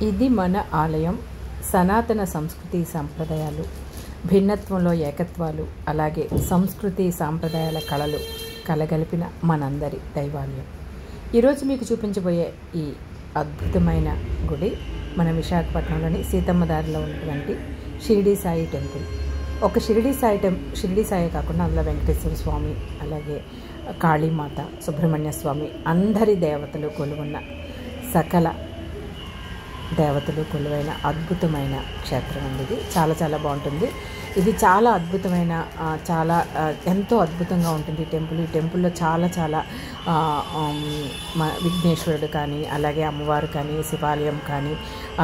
ఇది మన ఆలయం. సనాతన సంస్కృతి సాంప్రదాయాలు, భిన్నత్వంలో ఏకత్వాలు, అలాగే సంస్కృతి సాంప్రదాయాల కళలు కలగలిపిన మనందరి దైవాలయం. ఈరోజు మీకు చూపించబోయే ఈ అద్భుతమైన గుడి మన విశాఖపట్నంలోని సీతమ్మ దారిలో ఉన్నటువంటి షిరిడి సాయి టెంపుల్. ఒక షిరిడి సాయి కాకుండా అందులో వెంకటేశ్వర స్వామి, అలాగే కాళీమాత, సుబ్రహ్మణ్య స్వామి, అందరి దేవతలు కొలువున్న, సకల దేవతలు కొలువైన అద్భుతమైన క్షేత్రం అండి. ఇది చాలా చాలా బాగుంటుంది. ఇది చాలా అద్భుతమైన ఎంతో అద్భుతంగా ఉంటుంది ఈ టెంపుల్లో చాలా విఘ్నేశ్వరుడు కానీ, అలాగే అమ్మవారు కానీ, శివాలయం కానీ,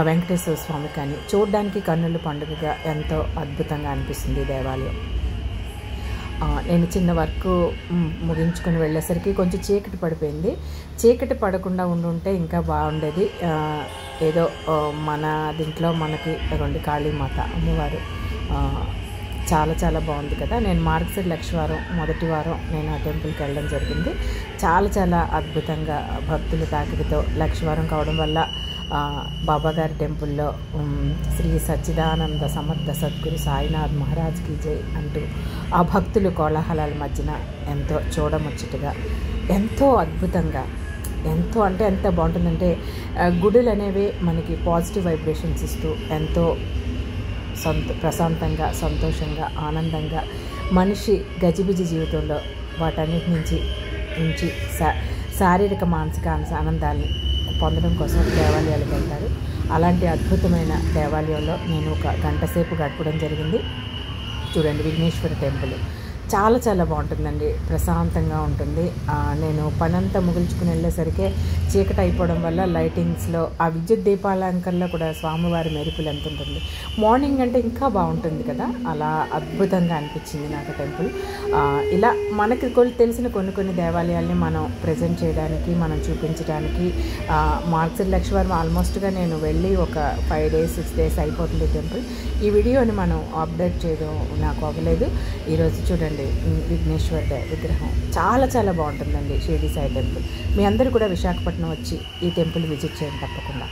వెంకటేశ్వర స్వామి కానీ చూడడానికి కన్నుల పండుగగా ఎంతో అద్భుతంగా అనిపిస్తుంది ఈ దేవాలయం. నేను చిన్న వర్క్ ముగించుకొని వెళ్ళేసరికి కొంచెం చీకటి పడిపోయింది. చీకటి పడకుండా ఉండుంటే ఇంకా బాగుండేది. ఏదో మన దీంట్లో మనకి రెండు కాళీమాత అమ్మవారు చాలా చాలా బాగుంది కదా. నేను మార్గశిర లక్షవారం మొదటి వారం నేను ఆ టెంపుల్కి వెళ్ళడం జరిగింది. చాలా అద్భుతంగా భక్తుల తాకిడితో లక్షవారం కావడం వల్ల బాబాగారి టెంపుల్లో శ్రీ సచ్చిదానంద సమర్థ సద్గురు సాయినాథ్ మహారాజ్కి జై అంటూ ఆ భక్తులు కోలాహలాల మధ్యన ఎంతో చూడముచ్చటగా, ఎంతో అద్భుతంగా, ఎంతో అంటే ఎంత బాగుంటుందంటే గుడులు అనేవి మనకి పాజిటివ్ వైబ్రేషన్స్ ఇస్తూ ఎంతో ప్రశాంతంగా, సంతోషంగా, ఆనందంగా మనిషి గజిబిజి జీవితంలో వాటన్నిటి నుంచి శారీరక మానసిక ఆనందాన్ని పొందడం కోసం దేవాలయాలకు వెళ్తారు. అలాంటి అద్భుతమైన దేవాలయంలో నేను ఒక గంట సేపు గడపడం జరిగింది. చూడండి, విఘ్నేశ్వర టెంపుల్ చాలా బాగుంటుందండి, ప్రశాంతంగా ఉంటుంది. నేను పనంతా ముగించుకుని వెళ్ళేసరికి చీకటి అయిపోవడం వల్ల లైటింగ్స్లో ఆ విద్యుత్ దీపాలంకరణలో కూడా స్వామివారి మెరుపులు ఎంత ఉంటుంది. మార్నింగ్ అంటే ఇంకా బాగుంటుంది కదా. అలా అద్భుతంగా అనిపించింది నాకు టెంపుల్. ఇలా మనకి తెలిసిన కొన్ని దేవాలయాల్ని మనం ప్రజెంట్ చేయడానికి, మనం చూపించడానికి మార్గశిర లక్షవారం ఆల్మోస్ట్గా నేను వెళ్ళి ఒక 5 days 6 days అయిపోతుంది టెంపుల్. ఈ వీడియోని మనం అప్డేట్ చేయడం నాకు అవ్వలేదు. ఈరోజు చూడండి, విఘ్నేశ్వర విగ్రహం చాలా బాగుంటుందండి షిరిడి సాయి టెంపుల్. మీ అందరూ కూడా విశాఖపట్నం వచ్చి ఈ టెంపుల్ విజిట్ చేయండి తప్పకుండా.